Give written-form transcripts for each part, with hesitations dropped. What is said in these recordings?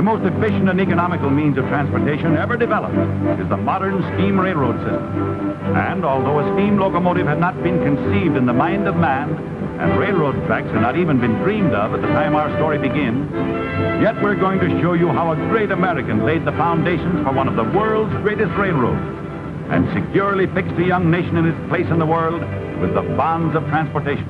The most efficient and economical means of transportation ever developed is the modern steam railroad system. And although a steam locomotive had not been conceived in the mind of man, and railroad tracks had not even been dreamed of at the time our story begins, yet we're going to show you how a great American laid the foundations for one of the world's greatest railroads and securely fixed a young nation in its place in the world with the bonds of transportation.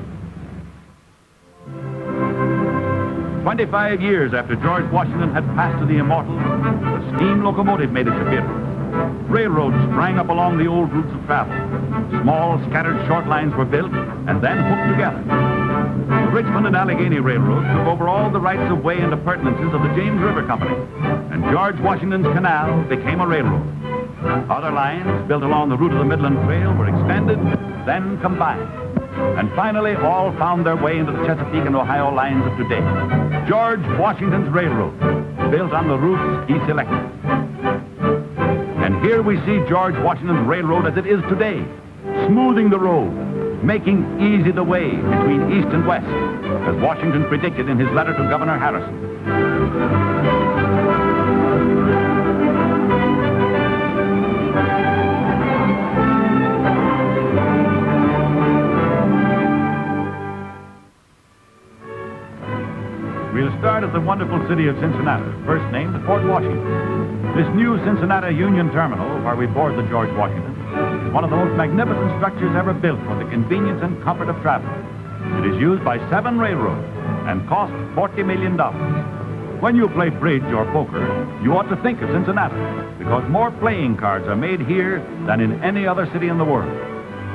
25 years after George Washington had passed to the immortals, the steam locomotive made its appearance. Railroads sprang up along the old routes of travel. Small, scattered short lines were built and then hooked together. The Richmond and Allegheny Railroad took over all the rights of way and appurtenances of the James River Company, and George Washington's Canal became a railroad. Other lines built along the route of the Midland Trail were extended, then combined. And finally, all found their way into the Chesapeake and Ohio lines of today. George Washington's Railroad, built on the routes he selected. And here we see George Washington's railroad as it is today, smoothing the road, making easy the way between east and west, as Washington predicted in his letter to Governor Harrison. We'll start at the wonderful city of Cincinnati, first named Fort Washington. This new Cincinnati Union Terminal, where we board the George Washington, is one of the most magnificent structures ever built for the convenience and comfort of travel. It is used by 7 railroads and costs $40 million. When you play bridge or poker, you ought to think of Cincinnati, because more playing cards are made here than in any other city in the world.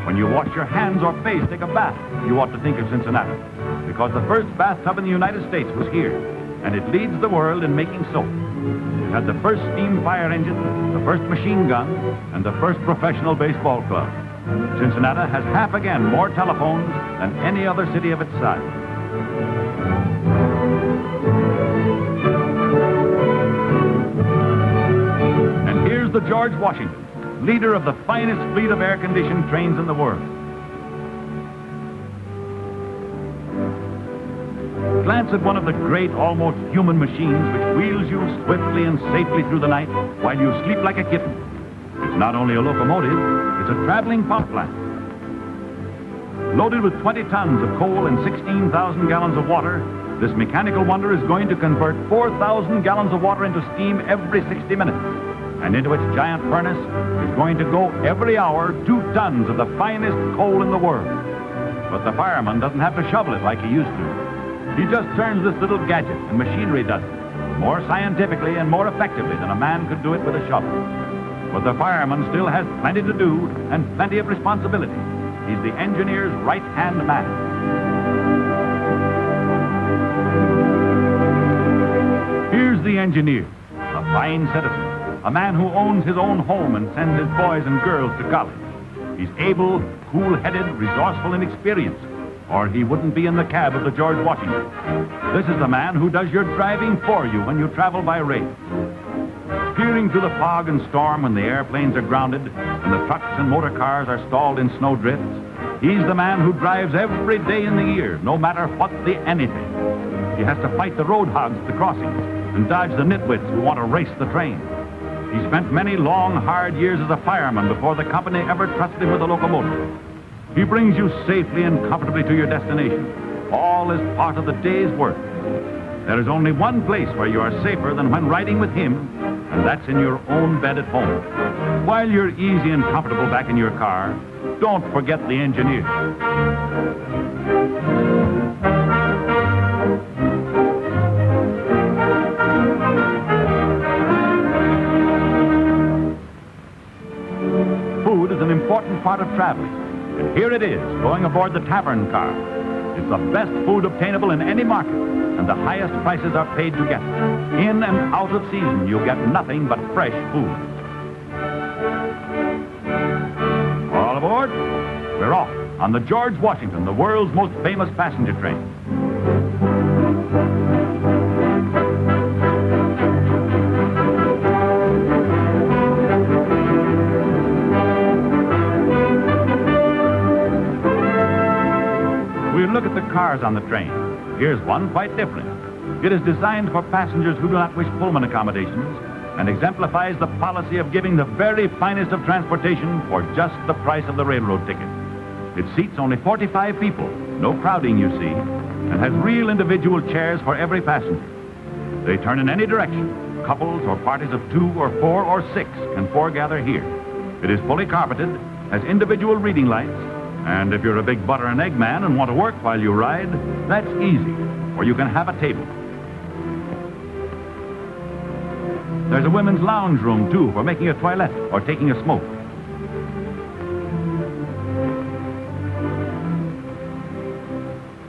When you wash your hands or face, take a bath, you ought to think of Cincinnati, because the first bathtub in the United States was here, and it leads the world in making soap. It had the first steam fire engine, the first machine gun, and the first professional baseball club. Cincinnati has half again more telephones than any other city of its size. And here's the George Washington, leader of the finest fleet of air-conditioned trains in the world. Glance at one of the great, almost human machines which wheels you swiftly and safely through the night while you sleep like a kitten. It's not only a locomotive, it's a traveling power plant. Loaded with 20 tons of coal and 16,000 gallons of water, this mechanical wonder is going to convert 4,000 gallons of water into steam every 60 minutes. And into its giant furnace is going to go every hour 2 tons of the finest coal in the world. But the fireman doesn't have to shovel it like he used to. He just turns this little gadget, and machinery does it, more scientifically and more effectively than a man could do it with a shovel. But the fireman still has plenty to do and plenty of responsibility. He's the engineer's right-hand man. Here's the engineer, a fine citizen, a man who owns his own home and sends his boys and girls to college. He's able, cool-headed, resourceful, and experienced, or he wouldn't be in the cab of the George Washington. This is the man who does your driving for you when you travel by rail. Peering through the fog and storm when the airplanes are grounded and the trucks and motor cars are stalled in snow drifts, he's the man who drives every day in the year, no matter what the anything. He has to fight the road hogs at the crossings and dodge the nitwits who want to race the train. He spent many long, hard years as a fireman before the company ever trusted him with a locomotive. He brings you safely and comfortably to your destination, all as part of the day's work. There is only one place where you are safer than when riding with him, and that's in your own bed at home. While you're easy and comfortable back in your car, don't forget the engineer. Food is an important part of traveling. And here it is, going aboard the tavern car. It's the best food obtainable in any market, and the highest prices are paid to get it. In and out of season, you get nothing but fresh food. All aboard. We're off on the George Washington, the world's most famous passenger train. We'll look at the cars on the train. Here's one quite different. It is designed for passengers who do not wish Pullman accommodations and exemplifies the policy of giving the very finest of transportation for just the price of the railroad ticket. It seats only 45 people, no crowding, you see, and has real individual chairs for every passenger. They turn in any direction. Couples or parties of 2 or 4 or 6 can foregather here. It is fully carpeted, has individual reading lights, and if you're a big butter and egg man and want to work while you ride, that's easy, or you can have a table. There's a women's lounge room, too, for making a toilet or taking a smoke.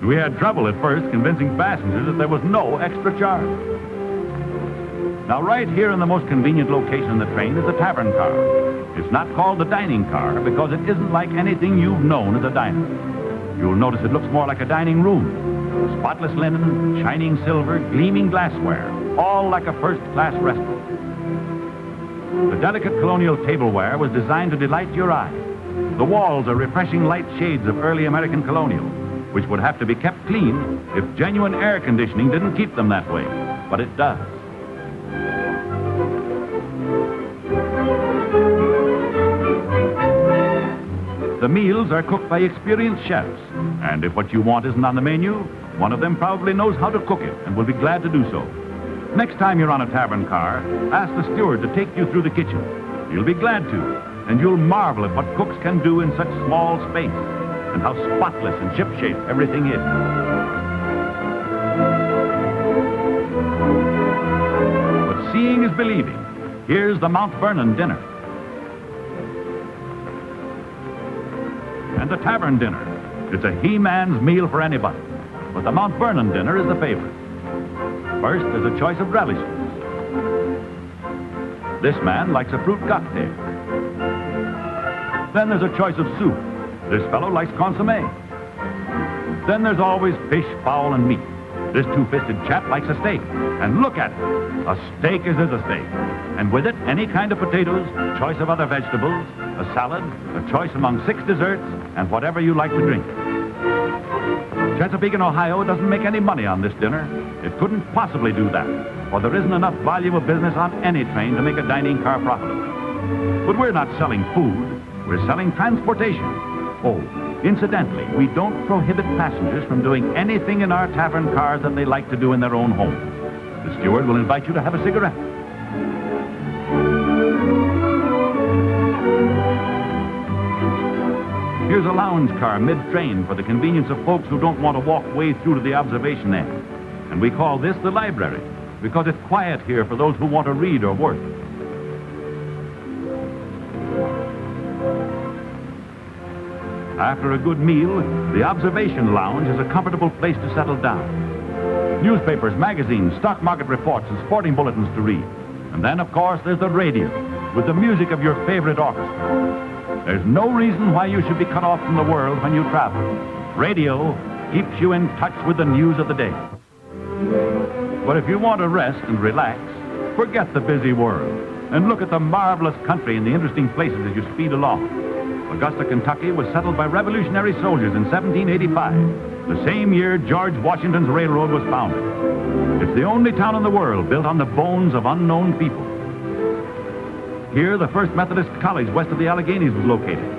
We had trouble at first convincing passengers that there was no extra charge. Now, right here in the most convenient location in the train is the tavern car. It's not called the dining car because it isn't like anything you've known as a diner. You'll notice it looks more like a dining room. Spotless linen, shining silver, gleaming glassware, all like a first-class restaurant. The delicate colonial tableware was designed to delight your eye. The walls are refreshing light shades of early American colonial, which would have to be kept clean if genuine air conditioning didn't keep them that way. But it does. The meals are cooked by experienced chefs, and if what you want isn't on the menu, one of them probably knows how to cook it and will be glad to do so. Next time you're on a tavern car, ask the steward to take you through the kitchen. You'll be glad to, and you'll marvel at what cooks can do in such small space, and how spotless and ship-shape everything is. But seeing is believing. Here's the Mount Vernon dinner. And the tavern dinner. It's a he-man's meal for anybody. But the Mount Vernon dinner is the favorite. First, there's a choice of relishes. This man likes a fruit cocktail. Then there's a choice of soup. This fellow likes consommé. Then there's always fish, fowl, and meat. This two-fisted chap likes a steak. And look at it. A steak is a steak. And with it, any kind of potatoes, choice of other vegetables, a salad, a choice among 6 desserts, and whatever you like to drink. Chesapeake in Ohio doesn't make any money on this dinner. It couldn't possibly do that, for there isn't enough volume of business on any train to make a dining car profitable. But we're not selling food. We're selling transportation. Oh, incidentally, we don't prohibit passengers from doing anything in our tavern cars that they like to do in their own home. The steward will invite you to have a cigarette. Here's a lounge car mid-train for the convenience of folks who don't want to walk way through to the observation end. And we call this the library, because it's quiet here for those who want to read or work. After a good meal, the observation lounge is a comfortable place to settle down. Newspapers, magazines, stock market reports, and sporting bulletins to read. And then, of course, there's the radio, with the music of your favorite orchestra. There's no reason why you should be cut off from the world when you travel. Radio keeps you in touch with the news of the day. But if you want to rest and relax, forget the busy world and look at the marvelous country and the interesting places as you speed along. Augusta, Kentucky was settled by Revolutionary soldiers in 1785, the same year George Washington's railroad was founded. It's the only town in the world built on the bones of unknown people. Here, the first Methodist college west of the Alleghenies was located.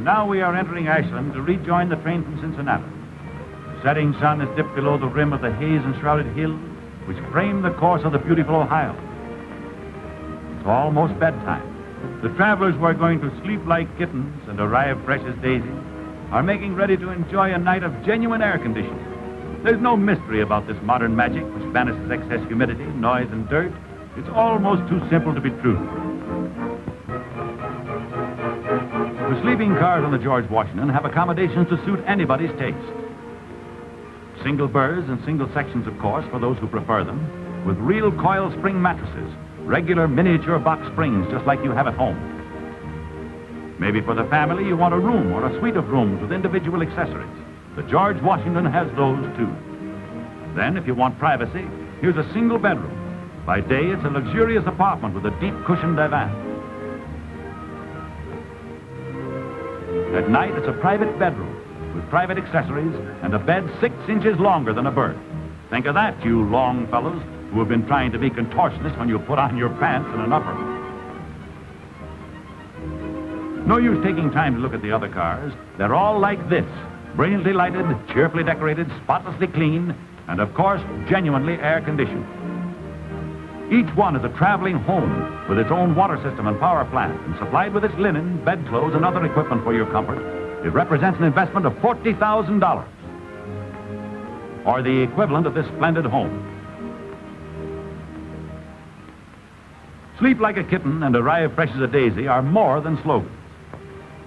Now we are entering Ashland to rejoin the train from Cincinnati. The setting sun is dipped below the rim of the haze-enshrouded hills which frame the course of the beautiful Ohio. It's almost bedtime. The travelers who are going to sleep like kittens and arrive fresh as daisies are making ready to enjoy a night of genuine air conditioning. There's no mystery about this modern magic which banishes excess humidity, noise, and dirt. It's almost too simple to be true. The sleeping cars on the George Washington have accommodations to suit anybody's taste. Single berths and single sections, of course, for those who prefer them, with real coil spring mattresses, regular miniature box springs just like you have at home. Maybe for the family you want a room or a suite of rooms with individual accessories. The George Washington has those too. Then, if you want privacy, here's a single bedroom. By day, it's a luxurious apartment with a deep cushioned divan. At night, it's a private bedroom with private accessories and a bed 6 inches longer than a berth. Think of that, you long fellows who have been trying to be contortionists when you put on your pants in an upper. No use taking time to look at the other cars. They're all like this. Brilliantly lighted, cheerfully decorated, spotlessly clean, and of course, genuinely air-conditioned. Each one is a traveling home with its own water system and power plant, and supplied with its linen, bedclothes, and other equipment for your comfort. It represents an investment of $40,000, or the equivalent of this splendid home. Sleep like a kitten and arrive fresh as a daisy are more than slogans.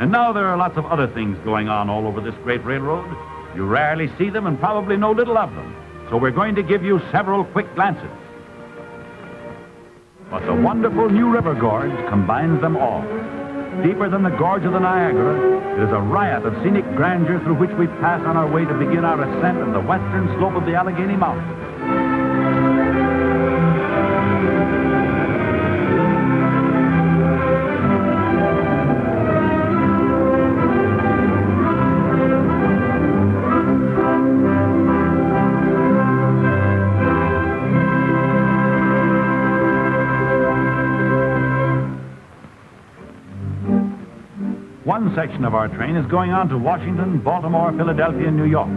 And now there are lots of other things going on all over this great railroad. You rarely see them and probably know little of them. So we're going to give you several quick glances. But the wonderful New River Gorge combines them all. Deeper than the gorge of the Niagara, it is a riot of scenic grandeur through which we pass on our way to begin our ascent of the western slope of the Allegheny Mountains. One section of our train is going on to Washington, Baltimore, Philadelphia, and New York.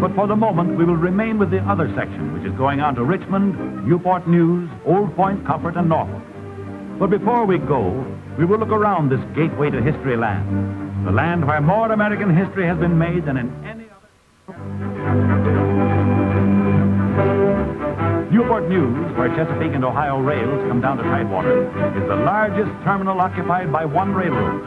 But for the moment, we will remain with the other section, which is going on to Richmond, Newport News, Old Point, Comfort, and Norfolk. But before we go, we will look around this gateway to history land, the land where more American history has been made than in any other. Newport News, where Chesapeake and Ohio rails come down to Tidewater, is the largest terminal occupied by one railroad.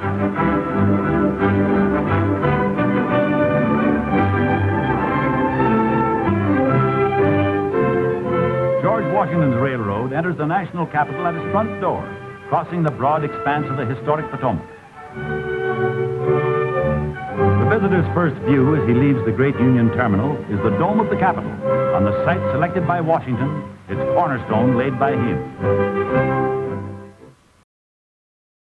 George Washington's railroad enters the national capital at its front door, crossing the broad expanse of the historic Potomac. The visitor's first view as he leaves the great Union Terminal is the dome of the Capitol, on the site selected by Washington, its cornerstone laid by him.